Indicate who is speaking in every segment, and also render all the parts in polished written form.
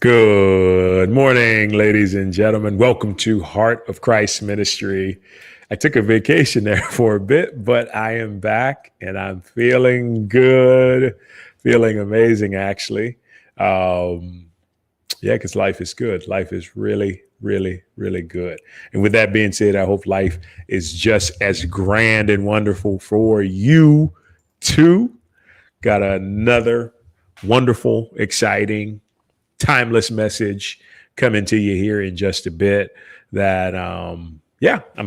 Speaker 1: Good morning, ladies and gentlemen. Welcome to Heart of Christ Ministry. I took a vacation there for a bit, but I am back and I'm feeling good, feeling amazing, actually. Because life is good. Life is really, really, really good. And with that being said, I hope life is just as grand and wonderful for you too. Got another wonderful, exciting, timeless message coming to you here in just a bit that I'm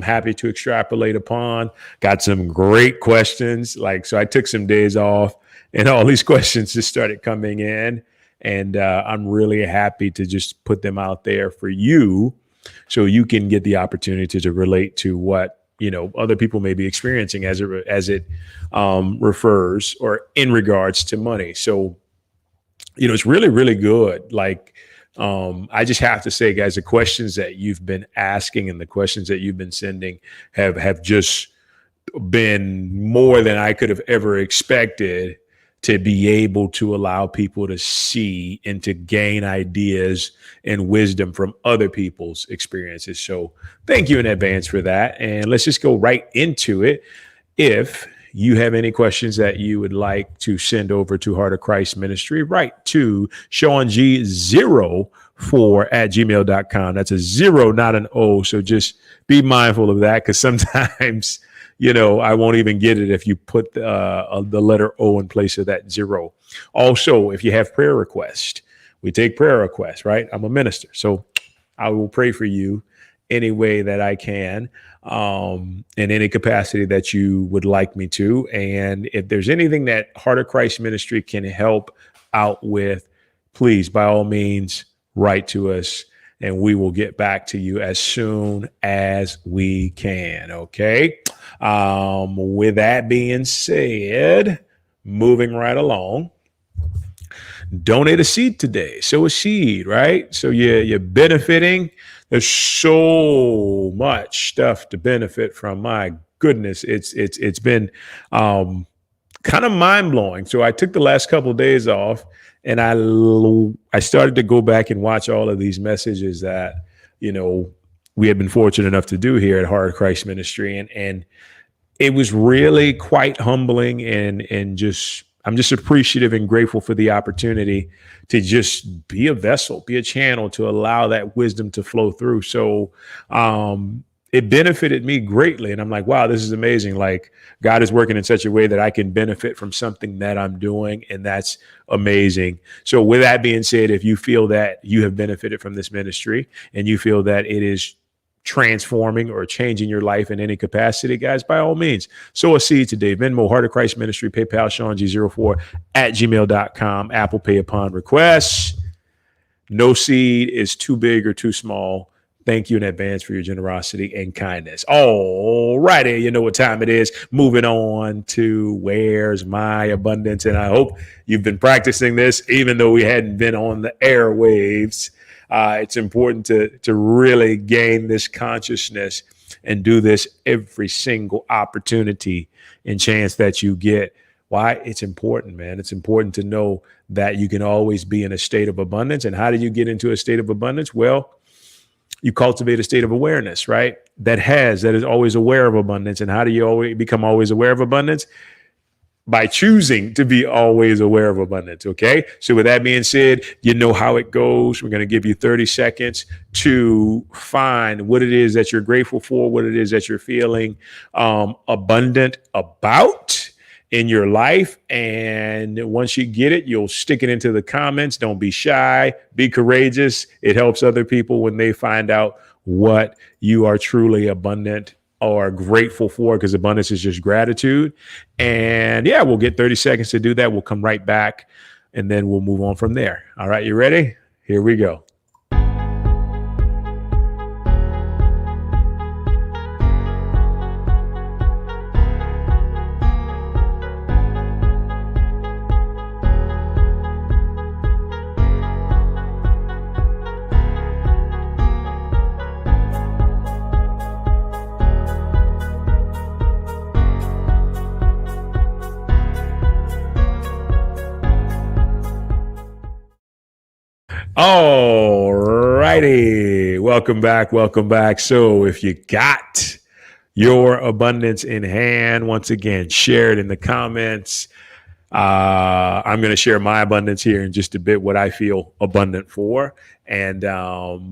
Speaker 1: happy to extrapolate upon. Got some great questions. So I took some days off and all these questions just started coming in, and I'm really happy to just put them out there for you so you can get the opportunity to relate to what other people may be experiencing as it refers or in regards to money. So it's really, really good. I just have to say, guys, the questions that you've been asking and the questions that you've been sending have just been more than I could have ever expected to be able to allow people to see and to gain ideas and wisdom from other people's experiences. So thank you in advance for that. And let's just go right into it. If you have any questions that you would like to send over to Heart of Christ Ministry, write to ShaunG04@gmail.com. That's a 0, not an O. So just be mindful of that, because sometimes, I won't even get it if you put the letter O in place of that 0. Also, if you have prayer requests, we take prayer requests, right? I'm a minister, so I will pray for you any way that I can, in any capacity that you would like me to. And if there's anything that Heart of Christ Ministry can help out with, please, by all means, write to us and we will get back to you as soon as we can. Okay. With that being said, moving right along, donate a seed today. Sow a seed, right? So you're benefiting. There's so much stuff to benefit from. My goodness, it's been kind of mind blowing. So I took the last couple of days off, and I started to go back and watch all of these messages that we had been fortunate enough to do here at Heart of Christ Ministry, and it was really quite humbling, and I'm just appreciative and grateful for the opportunity to just be a vessel, be a channel to allow that wisdom to flow through. So it benefited me greatly. And I'm like, wow, this is amazing. Like, God is working in such a way that I can benefit from something that I'm doing. And that's amazing. So with that being said, if you feel that you have benefited from this ministry and you feel that it is transforming or changing your life in any capacity, guys, by all means, sow a seed today. Venmo, Heart of Christ Ministry, PayPal, ShaunG04@gmail.com, Apple Pay upon request. No seed is too big or too small. Thank you in advance for your generosity and kindness. All righty, you know what time it is. Moving on to Where's My Abundance? And I hope you've been practicing this, even though we hadn't been on the airwaves. It's important to really gain this consciousness and do this every single opportunity and chance that you get. Why? It's important, man. It's important to know that you can always be in a state of abundance. And how do you get into a state of abundance? Well, you cultivate a state of awareness, right? That is always aware of abundance. And how do you always become always aware of abundance? By choosing to be always aware of abundance. Okay. So with that being said, you know how it goes. We're going to give you 30 seconds to find what it is that you're grateful for, what it is that you're feeling abundant about in your life. And once you get it, you'll stick it into the comments. Don't be shy, be courageous. It helps other people when they find out what you are truly abundant or grateful for, because abundance is just gratitude. And yeah, we'll get 30 seconds to do that. We'll come right back and then we'll move on from there. All right, you ready? Here we go. All righty. Welcome back. Welcome back. So if you got your abundance in hand, once again, share it in the comments. I'm going to share my abundance here in just a bit, what I feel abundant for. And,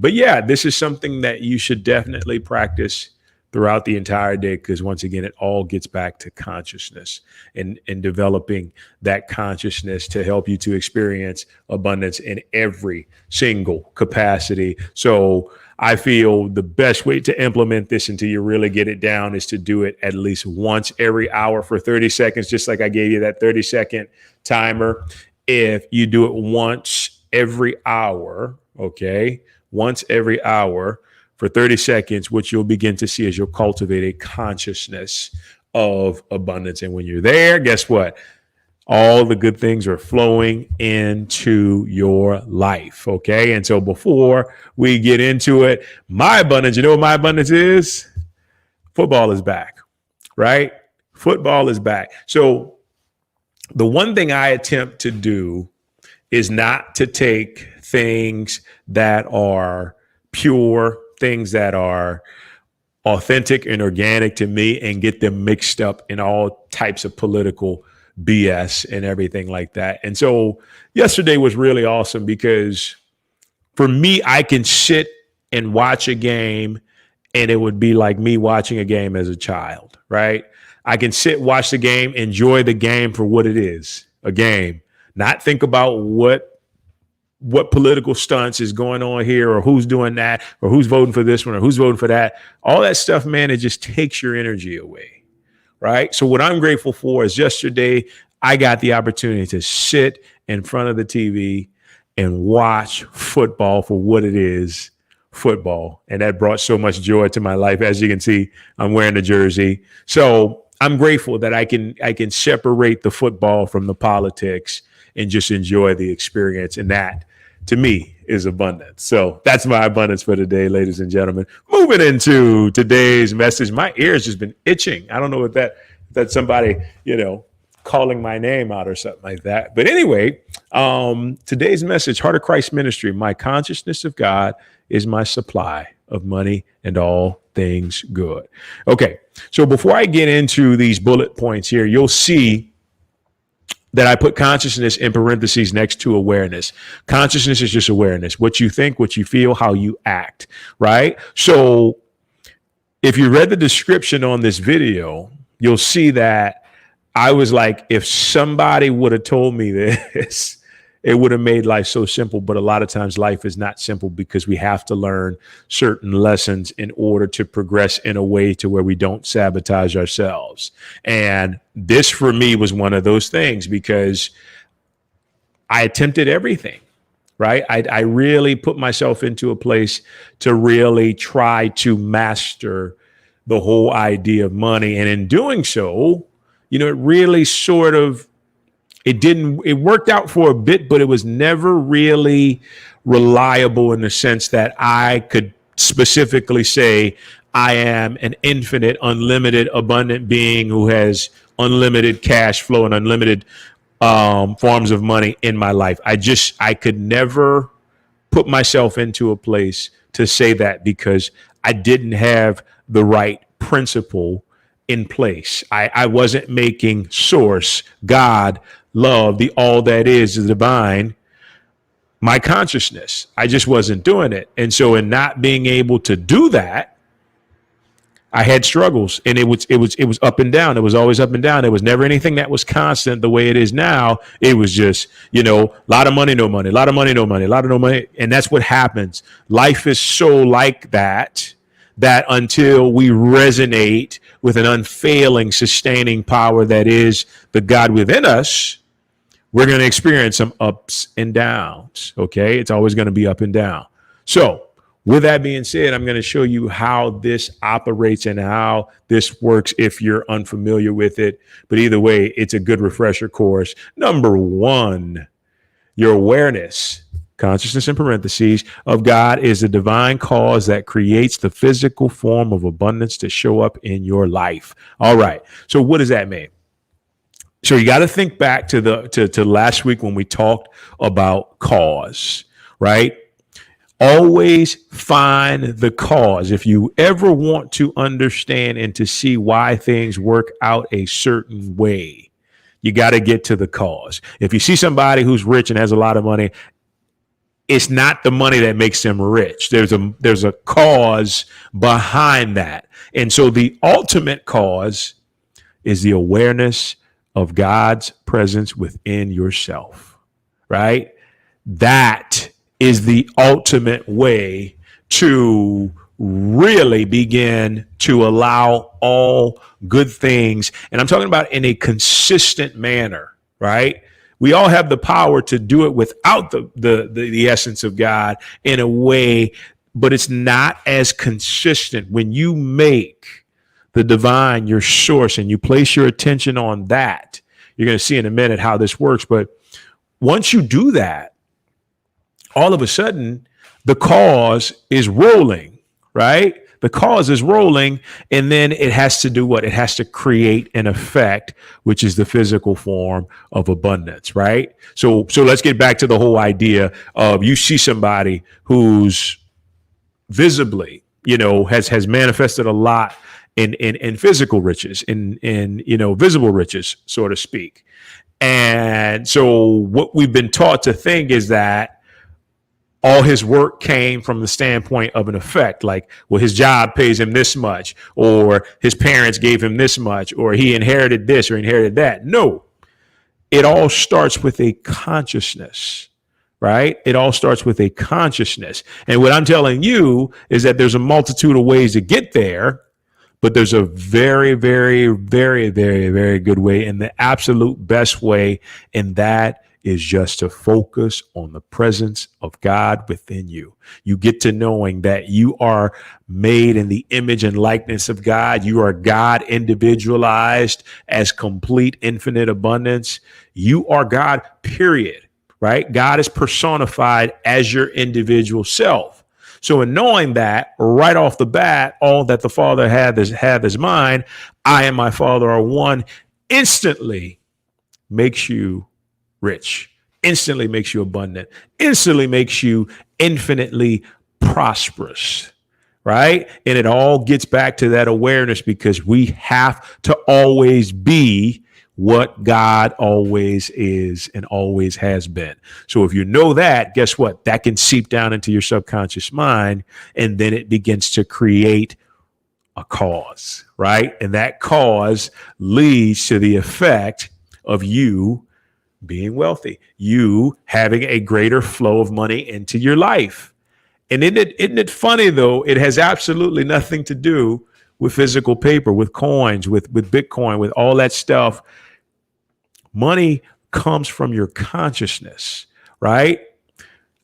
Speaker 1: but yeah, this is something that you should definitely practice throughout the entire day, because once again, it all gets back to consciousness and developing that consciousness to help you to experience abundance in every single capacity. So I feel the best way to implement this until you really get it down is to do it at least once every hour for 30 seconds, just like I gave you that 30-second timer. If you do it once every hour, okay, once every hour, for 30 seconds, what you'll begin to see is you'll cultivate a consciousness of abundance. And when you're there, guess what? All the good things are flowing into your life. Okay. And so before we get into it, my abundance, you know what my abundance is? Football is back, right? Football is back. So the one thing I attempt to do is not to take things that are pure, things that are authentic and organic to me, and get them mixed up in all types of political BS and everything like that. And so yesterday was really awesome because for me, I can sit and watch a game and it would be like me watching a game as a child, right? I can sit, watch the game, enjoy the game for what it is, a game, not think about what political stunts is going on here, or who's doing that, or who's voting for this one, or who's voting for that. All that stuff, man, it just takes your energy away, right? So what I'm grateful for is yesterday, I got the opportunity to sit in front of the TV and watch football for what it is, football. And that brought so much joy to my life. As you can see, I'm wearing the jersey. So I'm grateful that I can separate the football from the politics and just enjoy the experience. And that, to me, is abundance. So that's my abundance for today, ladies and gentlemen. Moving into today's message. My ears just been itching. I don't know if that's somebody, calling my name out or something like that. But anyway, today's message, Heart of Christ Ministry, my consciousness of God is my supply of money and all things good. Okay, so before I get into these bullet points here, you'll see that I put consciousness in parentheses next to awareness. Consciousness is just awareness, what you think, what you feel, how you act, right? So if you read the description on this video, you'll see that I was like, if somebody would have told me this, it would have made life so simple. But a lot of times life is not simple because we have to learn certain lessons in order to progress in a way to where we don't sabotage ourselves. And this for me was one of those things because I attempted everything, right? I really put myself into a place to really try to master the whole idea of money. And in doing so, it really sort of, it worked out for a bit, but it was never really reliable in the sense that I could specifically say I am an infinite, unlimited, abundant being who has unlimited cash flow and unlimited forms of money in my life. I could never put myself into a place to say that because I didn't have the right principle in place. I wasn't making source, God, love, the all that is, the divine, my consciousness. I just wasn't doing it. And so in not being able to do that, I had struggles, and it was up and down. It was always up and down. There was never anything that was constant the way it is now. It was just, a lot of money, no money, a lot of money, no money, a lot of no money. And that's what happens. Life is so like that until we resonate with an unfailing, sustaining power that is the God within us, we're going to experience some ups and downs. Okay. It's always going to be up and down. So with that being said, I'm going to show you how this operates and how this works if you're unfamiliar with it. But either way, it's a good refresher course. Number one, your awareness, consciousness in parentheses, of God is the divine cause that creates the physical form of abundance to show up in your life. All right. So what does that mean? So you got to think back to last week when we talked about cause. right? Always find the cause. If you ever want to understand and to see why things work out a certain way, you got to get to the cause. If you see somebody who's rich and has a lot of money, it's not the money that makes them rich. There's a cause behind that. And so the ultimate cause is the awareness of God's presence within yourself, right? That is the ultimate way to really begin to allow all good things. And I'm talking about in a consistent manner, right? We all have the power to do it without the essence of God in a way, but it's not as consistent. When you make the divine your source and you place your attention on that, you're going to see in a minute how this works. But once you do that, all of a sudden, the cause is rolling, right? The cause is rolling, and then it has to do what? It has to create an effect, which is the physical form of abundance, right? So let's get back to the whole idea of you see somebody who's visibly, has manifested a lot in physical riches, in visible riches, so to speak. And so what we've been taught to think is that all his work came from the standpoint of an effect, like, well, his job pays him this much, or his parents gave him this much, or he inherited this or inherited that. No, it all starts with a consciousness, right? It all starts with a consciousness. And what I'm telling you is that there's a multitude of ways to get there, but there's a very, very, very, very, very good way, and the absolute best way, and that is just to focus on the presence of God within you. You get to knowing that you are made in the image and likeness of God. You are God individualized as complete infinite abundance. You are God, period, right? God is personified as your individual self. So in knowing that right off the bat, all that the Father have is mine, I and my Father are one, instantly makes you rich, instantly makes you abundant, instantly makes you infinitely prosperous, right? And it all gets back to that awareness, because we have to always be what God always is and always has been. So if you know that, guess what? That can seep down into your subconscious mind, and then it begins to create a cause, right? And that cause leads to the effect of you being wealthy, you having a greater flow of money into your life. And isn't it funny, though? It has absolutely nothing to do with physical paper, with coins, with Bitcoin, with all that stuff. Money comes from your consciousness, right?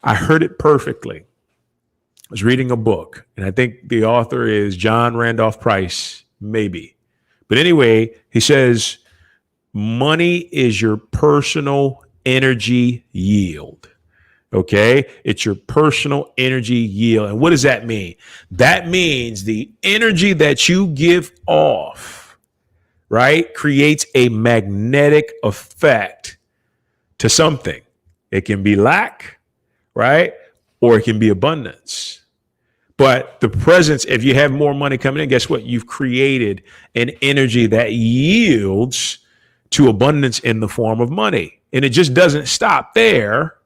Speaker 1: I heard it perfectly. I was reading a book, and I think the author is John Randolph Price, maybe. But anyway, he says, money is your personal energy yield. Okay. It's your personal energy yield. And what does that mean? That means the energy that you give off, right, creates a magnetic effect to something. It can be lack, right? Or it can be abundance. But the presence, if you have more money coming in, guess what? You've created an energy that yields to abundance in the form of money. And it just doesn't stop there.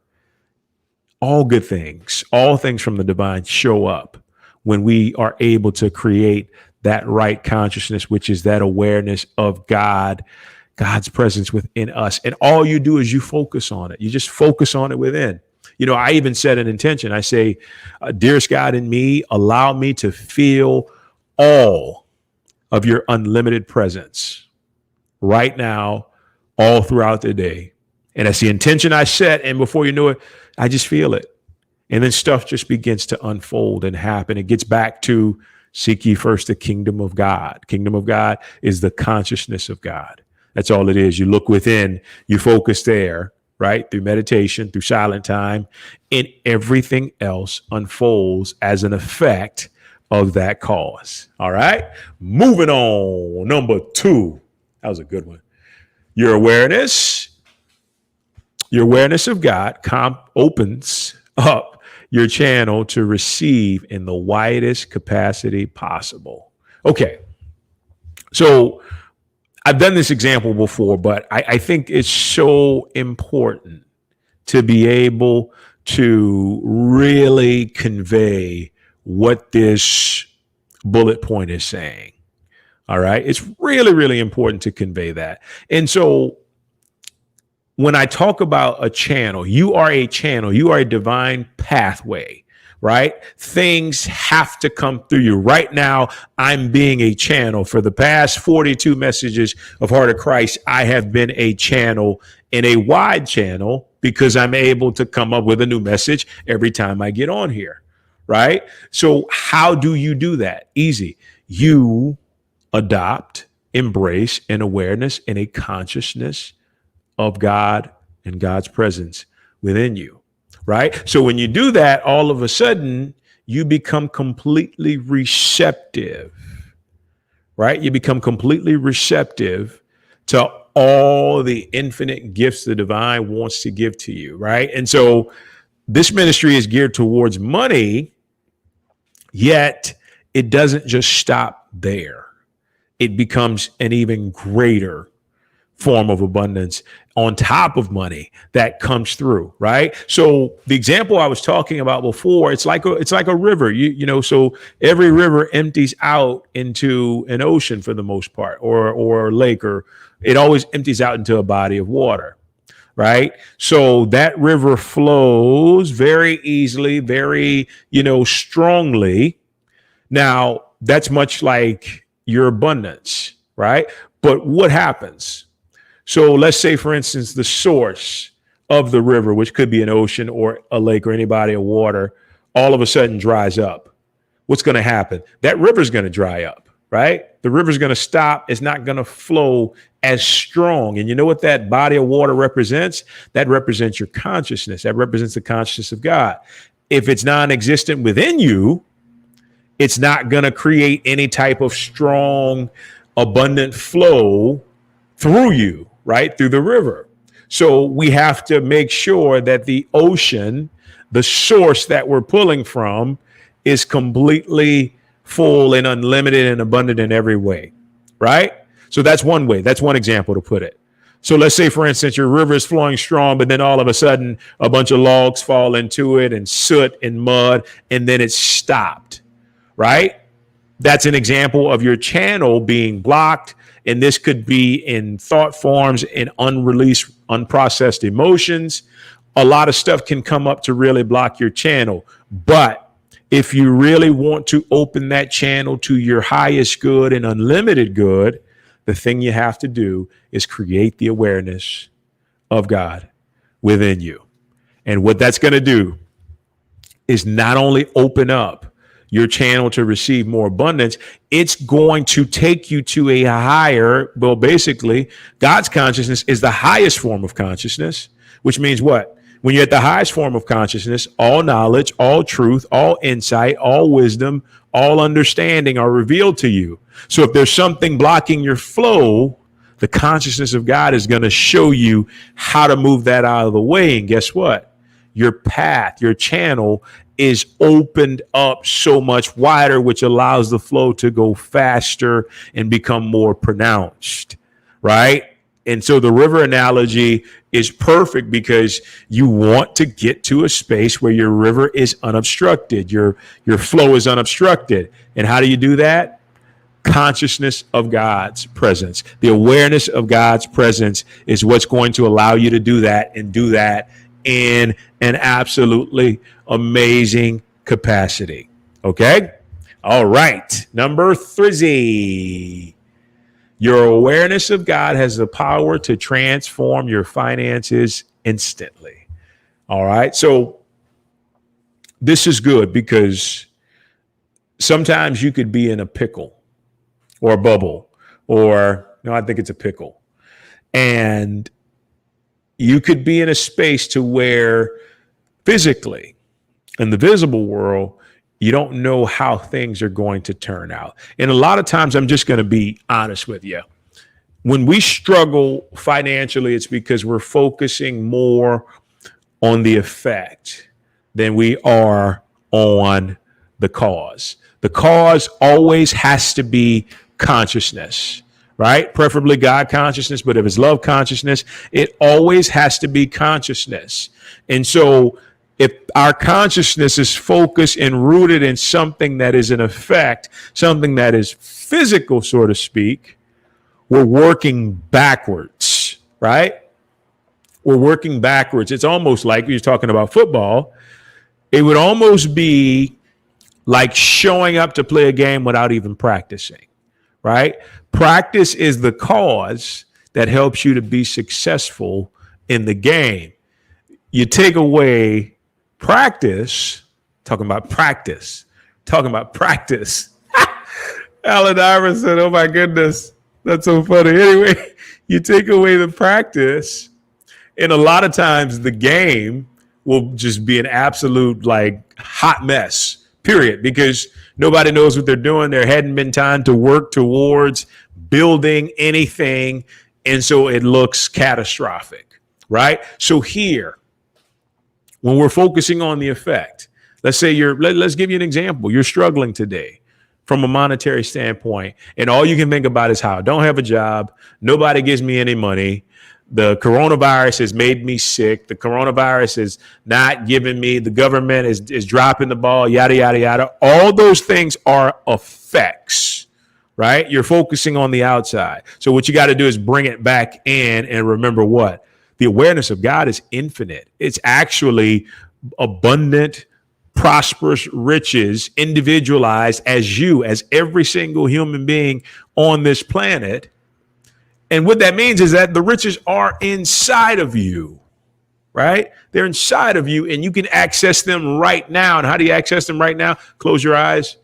Speaker 1: All good things, all things from the divine show up when we are able to create that right consciousness, which is that awareness of God, God's presence within us. And all you do is you focus on it. You just focus on it within. I even set an intention. I say, dearest God in me, allow me to feel all of your unlimited presence right now, all throughout the day. And that's the intention I set. And before you know it, I just feel it. And then stuff just begins to unfold and happen. It gets back to seek ye first the kingdom of God. Kingdom of God is the consciousness of God. That's all it is. You look within, you focus there, right? Through meditation, through silent time, and everything else unfolds as an effect of that cause. All right. Moving on. Number 2. That was a good one. Your awareness of God opens up your channel to receive in the widest capacity possible. Okay. So I've done this example before, but I think it's so important to be able to really convey what this bullet point is saying. All right. It's really, really important to convey that. And so when I talk about a channel, you are a channel, you are a divine pathway, right? Things have to come through you. Right now, I'm being a channel. For the past 42 messages of Heart of Christ, I have been a channel, in a wide channel, because I'm able to come up with a new message every time I get on here, right? So how do you do that? Easy. You adopt, embrace an awareness and a consciousness of God and God's presence within you, right? So when you do that, all of a sudden, you become completely receptive, right? You become completely receptive to all the infinite gifts the divine wants to give to you, right? And so this ministry is geared towards money, yet it doesn't just stop there. It becomes an even greater form of abundance on top of money that comes through, right? So the example I was talking about before, it's like a river. You know, so every river empties out into an ocean for the most part, or a lake, or it always empties out into a body of water, right? So that river flows very easily, very, strongly. Now, that's much like your abundance, right? But what happens? So let's say, for instance, the source of the river, which could be an ocean or a lake or any body of water, all of a sudden dries up. What's going to happen? That river's going to dry up, right? The river's going to stop. It's not going to flow as strong. And you know what that body of water represents? That represents your consciousness. That represents the consciousness of God. If it's non-existent within you, it's not going to create any type of strong, abundant flow through you, right? Through the river. So we have to make sure that the ocean, the source that we're pulling from, is completely full and unlimited and abundant in every way, right? So that's one way. That's one example to put it. So let's say, for instance, your river is flowing strong, but then all of a sudden a bunch of logs fall into it and soot and mud, and then it's stopped, right? That's an example of your channel being blocked. And this could be in thought forms, in unreleased, unprocessed emotions. A lot of stuff can come up to really block your channel. But if you really want to open that channel to your highest good and unlimited good, the thing you have to do is create the awareness of God within you. And what that's going to do is not only open up your channel to receive more abundance, it's going to take you to a higher, well, basically, God's consciousness is the highest form of consciousness, which means what? When you're at the highest form of consciousness, all knowledge, all truth, all insight, all wisdom, all understanding are revealed to you. So if there's something blocking your flow, the consciousness of God is going to show you how to move that out of the way. And guess what? Your path, your channel is opened up so much wider, which allows the flow to go faster and become more pronounced, right? And so the river analogy is perfect because you want to get to a space where your river is unobstructed, your flow is unobstructed. And how do you do that? Consciousness of God's presence. The awareness of God's presence is what's going to allow you to do that, and do that in an absolutely amazing capacity. Okay? All right. Number 3. Your awareness of God has the power to transform your finances instantly. All right. So this is good because sometimes you could be in a pickle or a bubble, or no, I think it's a pickle. And you could be in a space to where physically in the visible world, you don't know how things are going to turn out. And a lot of times, I'm just going to be honest with you. When we struggle financially, it's because we're focusing more on the effect than we are on the cause. The cause always has to be consciousness, right? Preferably God consciousness, but if it's love consciousness, it always has to be consciousness. And so if our consciousness is focused and rooted in something that is an effect, something that is physical, so to speak, we're working backwards, right? We're working backwards. It's almost like you're talking about football. It would almost be like showing up to play a game without even practicing, right? Practice is the cause that helps you to be successful in the game. You take away practice, talking about practice. Alan Iverson, oh my goodness, that's so funny. Anyway, you take away the practice, and a lot of times the game will just be an absolute like hot mess, period, because nobody knows what they're doing. There hadn't been time to work towards building anything. And so it looks catastrophic, right? So here, when we're focusing on the effect, let's say let's give you an example. You're struggling today from a monetary standpoint, and all you can think about is how I don't have a job. Nobody gives me any money. The coronavirus has made me sick. The coronavirus is not giving me, the government is dropping the ball, yada, yada, yada. All those things are effects, right? You're focusing on the outside. So what you got to do is bring it back in and remember what? The awareness of God is infinite. It's actually abundant, prosperous riches, individualized as you, as every single human being on this planet. And what that means is that the riches are inside of you, right? They're inside of you and you can access them right now. And how do you access them right now? Close your eyes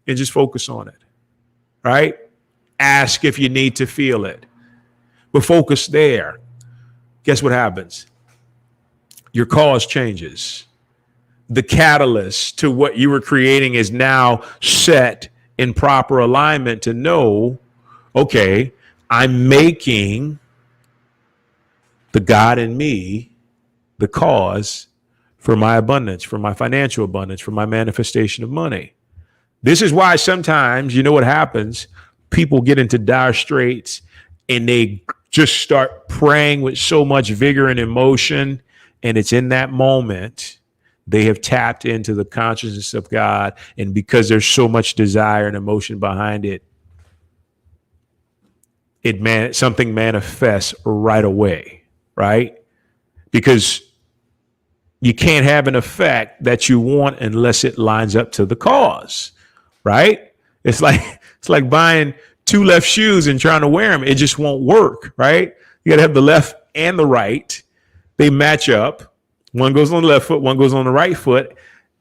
Speaker 1: and just focus on it, right? Ask if you need to feel it, but focus there. Guess what happens? Your cause changes. The catalyst to what you were creating is now set in proper alignment to know, okay, I'm making the God in me the cause for my abundance, for my financial abundance, for my manifestation of money. This is why sometimes, you know what happens? People get into dire straits and they just start praying with so much vigor and emotion. And it's in that moment they have tapped into the consciousness of God. And because there's so much desire and emotion behind it, something manifests right away, right? Because you can't have an effect that you want unless it lines up to the cause, right? It's like buying two left shoes and trying to wear them. It just won't work, right? You got to have the left and the right. They match up. One goes on the left foot, one goes on the right foot,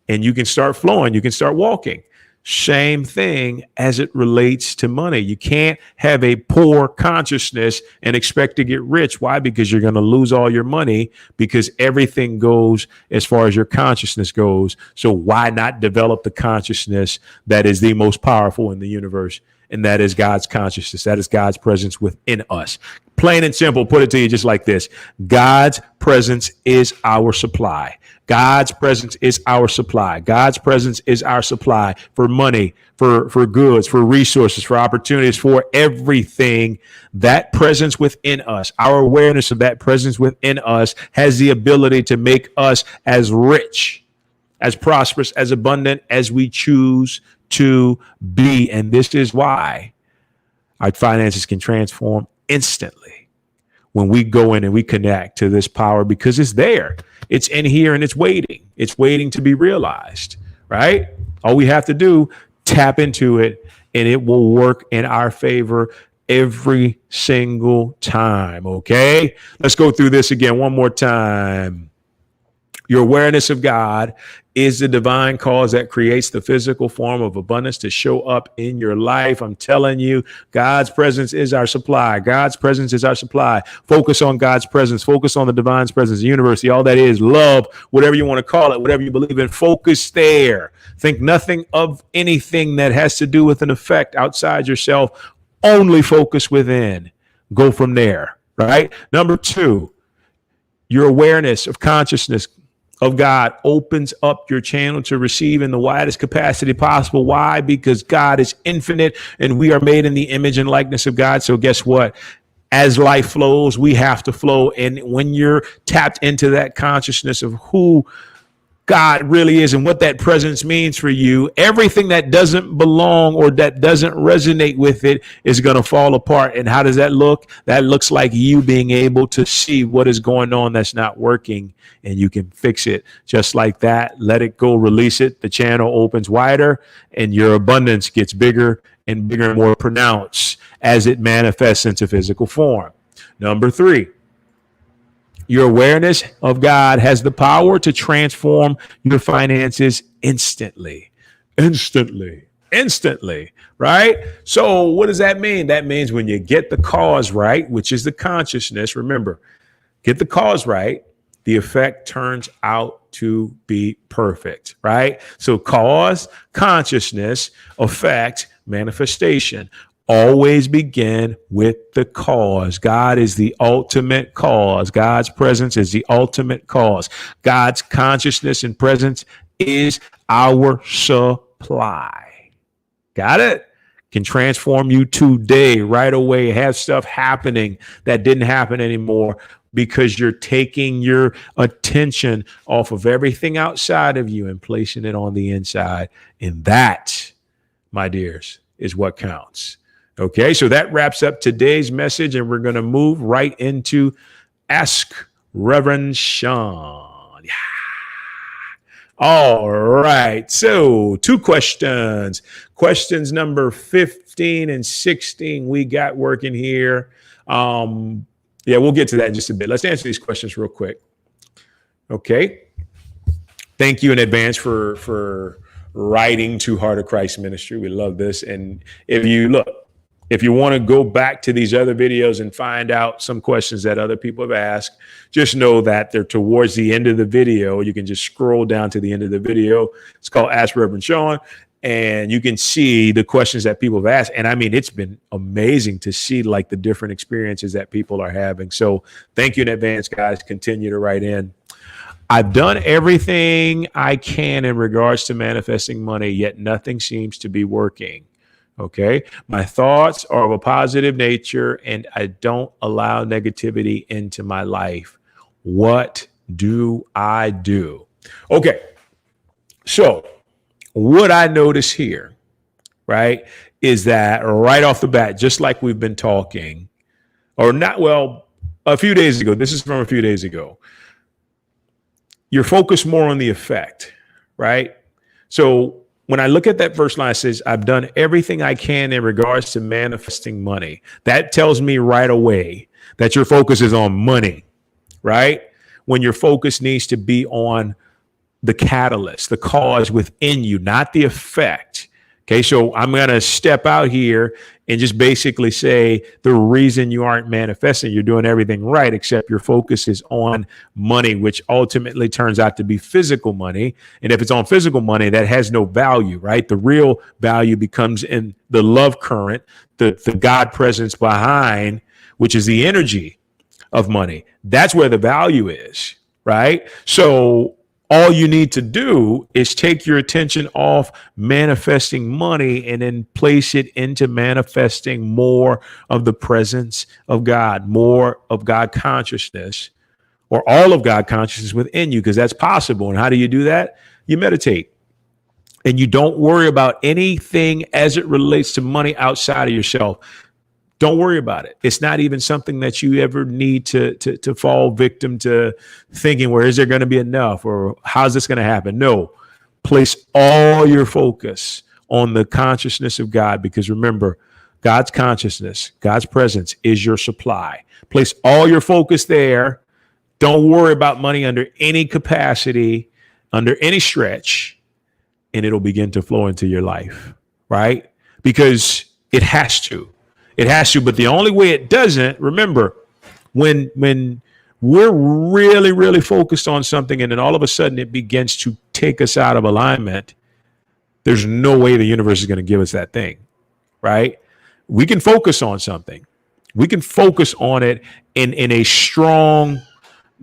Speaker 1: and you can start flowing. You can start walking. Same thing as it relates to money. You can't have a poor consciousness and expect to get rich. Why? Because you're going to lose all your money because everything goes as far as your consciousness goes. So why not develop the consciousness that is the most powerful in the universe? And that is God's consciousness. That is God's presence within us. Plain and simple, put it to you just like this. God's presence is our supply. God's presence is our supply. God's presence is our supply for money, for goods, for resources, for opportunities, for everything. That presence within us, our awareness of that presence within us has the ability to make us as rich, as prosperous, as abundant as we choose to be. And this is why our finances can transform instantly when we go in and we connect to this power, because it's there. It's in here and it's waiting. It's waiting to be realized, right? All we have to do, tap into it, and it will work in our favor every single time, okay? Let's go through this again one more time. Your awareness of God is the divine cause that creates the physical form of abundance to show up in your life. I'm telling you, God's presence is our supply. God's presence is our supply. Focus on God's presence. Focus on the divine's presence, the universe, all that is, love, whatever you want to call it, whatever you believe in. Focus there. Think nothing of anything that has to do with an effect outside yourself. Only focus within. Go from there, right? Number two, your awareness of consciousness of God opens up your channel to receive in the widest capacity possible. Why? Because God is infinite and we are made in the image and likeness of God. So guess what? As life flows, we have to flow. And when you're tapped into that consciousness of who God really is and what that presence means for you, everything that doesn't belong or that doesn't resonate with it is going to fall apart. And how does that look? That looks like you being able to see what is going on that's not working, and you can fix it just like that. Let it go, release it. The channel opens wider and your abundance gets bigger and bigger and more pronounced as it manifests into physical form. Number 3. Your awareness of God has the power to transform your finances instantly, right? So what does that mean? That means when you get the cause right, which is the consciousness, remember, get the cause right, the effect turns out to be perfect, right? So cause, consciousness, effect, manifestation. Always begin with the cause. God is the ultimate cause. God's presence is the ultimate cause. God's consciousness and presence is our supply. Got it? Can transform you today, right away. Have stuff happening that didn't happen anymore because you're taking your attention off of everything outside of you and placing it on the inside. And that, my dears, is what counts. Okay, so that wraps up today's message, and we're going to move right into Ask Rev Shawn. Yeah. All right, so 2 questions. Questions number 15 and 16 we got working here. Yeah, we'll get to that in just a bit. Let's answer these questions real quick. Okay. Thank you in advance for writing to Heart of Christ Ministry. We love this. And if you want to go back to these other videos and find out some questions that other people have asked, just know that they're towards the end of the video. You can just scroll down to the end of the video. It's called Ask Rev Shawn, and you can see the questions that people have asked. And I mean, it's been amazing to see like the different experiences that people are having. So thank you in advance, guys. Continue to write in. I've done everything I can in regards to manifesting money, yet nothing seems to be working. Okay. My thoughts are of a positive nature and I don't allow negativity into my life. What do I do? Okay. So what I notice here, right, is that right off the bat, just like we've been talking, or not, well, a few days ago, this is from a few days ago, you're focused more on the effect, right? So when I look at that first line, it says, I've done everything I can in regards to manifesting money. That tells me right away that your focus is on money, right? When your focus needs to be on the catalyst, the cause within you, not the effect. Okay, so I'm going to step out here and just basically say the reason you aren't manifesting, you're doing everything right, except your focus is on money, which ultimately turns out to be physical money. And if it's on physical money, that has no value, right? The real value becomes in the love current, the God presence behind, which is the energy of money. That's where the value is, right? So all you need to do is take your attention off manifesting money and then place it into manifesting more of the presence of God, more of God consciousness, or all of God consciousness within you, because that's possible. And how do you do that? You meditate. And you don't worry about anything as it relates to money outside of yourself. Don't worry about it. It's not even something that you ever need to fall victim to thinking, where is there going to be enough or how's this going to happen? No, place all your focus on the consciousness of God, because remember, God's consciousness, God's presence is your supply. Place all your focus there. Don't worry about money under any capacity, under any stretch, and it'll begin to flow into your life, right? Because it has to. It has to, but the only way it doesn't, remember, when we're really, really focused on something and then all of a sudden it begins to take us out of alignment, there's no way the universe is going to give us that thing, right? We can focus on something. We can focus on it in a strong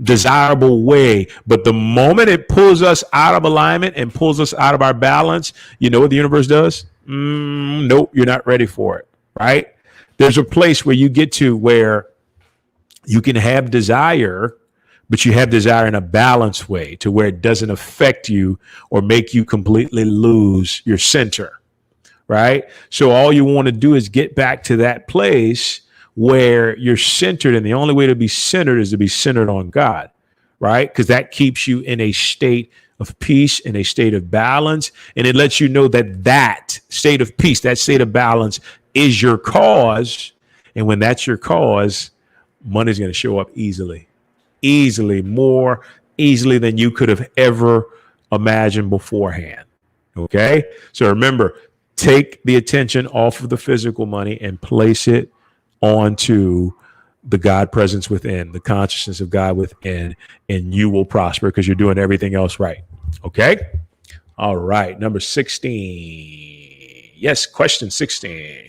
Speaker 1: desirable way. But the moment it pulls us out of alignment and pulls us out of our balance, you know what the universe does? Nope, you're not ready for it, right? There's a place where you get to where you can have desire, but you have desire in a balanced way to where it doesn't affect you or make you completely lose your center, right? So all you want to do is get back to that place where you're centered, and the only way to be centered is to be centered on God, right? Because that keeps you in a state of peace, in a state of balance, and it lets you know that that state of peace, that state of balance is your cause. And when that's your cause, money's going to show up easily, more easily than you could have ever imagined beforehand. Okay. So remember, take the attention off of the physical money and place it onto the God presence within, the consciousness of God within, and you will prosper because you're doing everything else right. Okay. All right. Number 16. Yes. Question 16.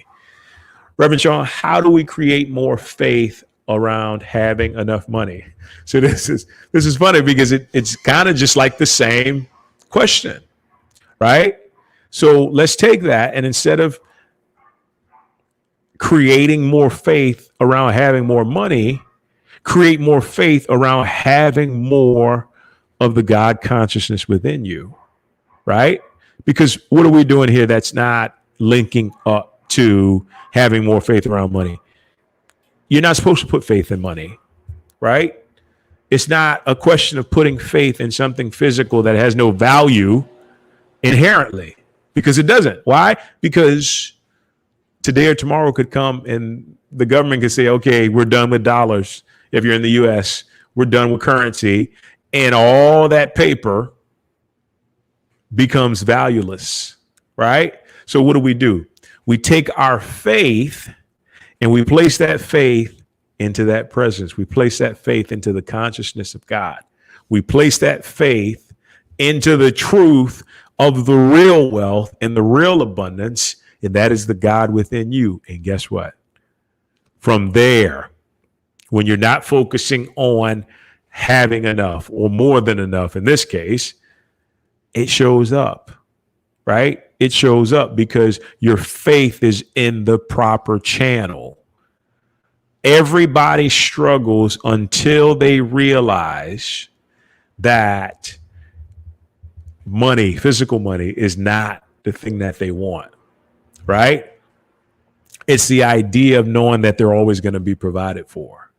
Speaker 1: Rev Shawn, how do we create more faith around having enough money? So this is funny because it's kind of just like the same question, right? So let's take that, and instead of creating more faith around having more money, create more faith around having more of the God consciousness within you, right? Because what are we doing here that's not linking up to having more faith around money? You're not supposed to put faith in money, right? It's not a question of putting faith in something physical that has no value inherently, because it doesn't. Why? Because today or tomorrow could come and the government could say, okay, we're done with dollars. If you're in the US, we're done with currency, and all that paper becomes valueless, right? So what do? We take our faith and we place that faith into that presence. We place that faith into the consciousness of God. We place that faith into the truth of the real wealth and the real abundance, and that is the God within you. And guess what? From there, when you're not focusing on having enough or more than enough, in this case, it shows up, right? It shows up because your faith is in the proper channel. Everybody struggles until they realize that money, physical money, is not the thing that they want, right? It's the idea of knowing that they're always going to be provided for.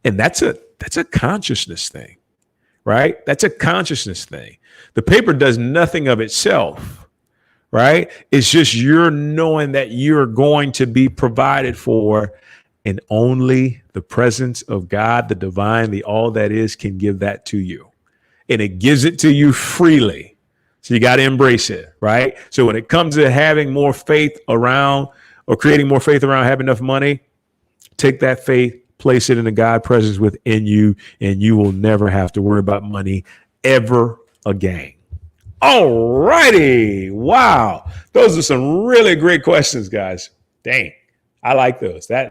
Speaker 1: And that's a consciousness thing, right? That's a consciousness thing. The paper does nothing of itself, right? It's just you're knowing that you're going to be provided for, and only the presence of God, the divine, the all that is, can give that to you. And it gives it to you freely. So you got to embrace it, right? So when it comes to having more faith around, or creating more faith around having enough money, take that faith, place it in the God presence within you, and you will never have to worry about money ever again. All righty. Wow. Those are some really great questions, guys. Dang. I like those. They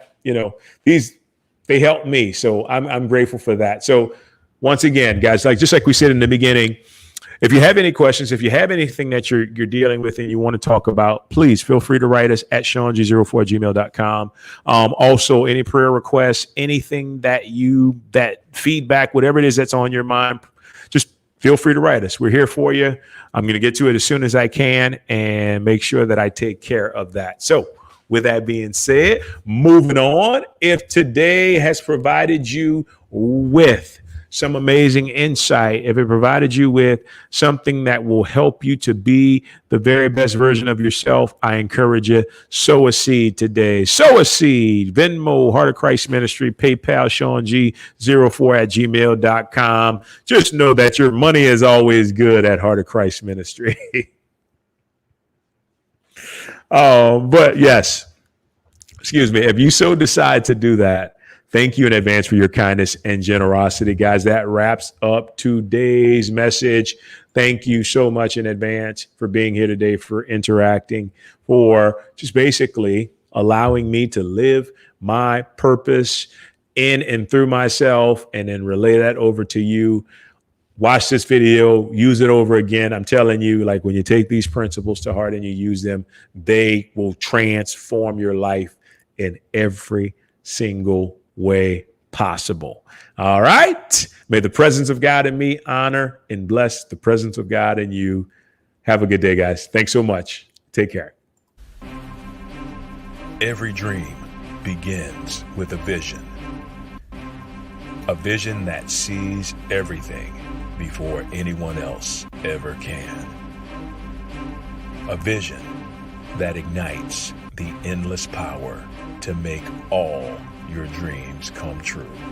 Speaker 1: help me. So I'm grateful for that. So once again, guys, just like we said in the beginning, if you have any questions, if you have anything that you're dealing with and you want to talk about, please feel free to write us at ShaunG04@gmail.com. Also, any prayer requests, anything that feedback, whatever it is that's on your mind, just feel free to write us. We're here for you. I'm going to get to it as soon as I can and make sure that I take care of that. So with that being said, moving on, if today has provided you with some amazing insight, if it provided you with something that will help you to be the very best version of yourself, I encourage you, sow a seed today. Sow a seed. Venmo, Heart of Christ Ministry, PayPal, ShaunG04@gmail.com. Just know that your money is always good at Heart of Christ Ministry. But yes, excuse me, if you so decide to do that, thank you in advance for your kindness and generosity, guys. That wraps up today's message. Thank you so much in advance for being here today, for interacting, for just basically allowing me to live my purpose in and through myself and then relay that over to you. Watch this video, use it over again. I'm telling you, like when you take these principles to heart and you use them, they will transform your life in every single way possible. All right. May the presence of God in me honor and bless the presence of God in you. Have a good day, guys. Thanks so much. Take care.
Speaker 2: Every dream begins with a vision that sees everything before anyone else ever can. A vision that ignites the endless power to make all your dreams come true.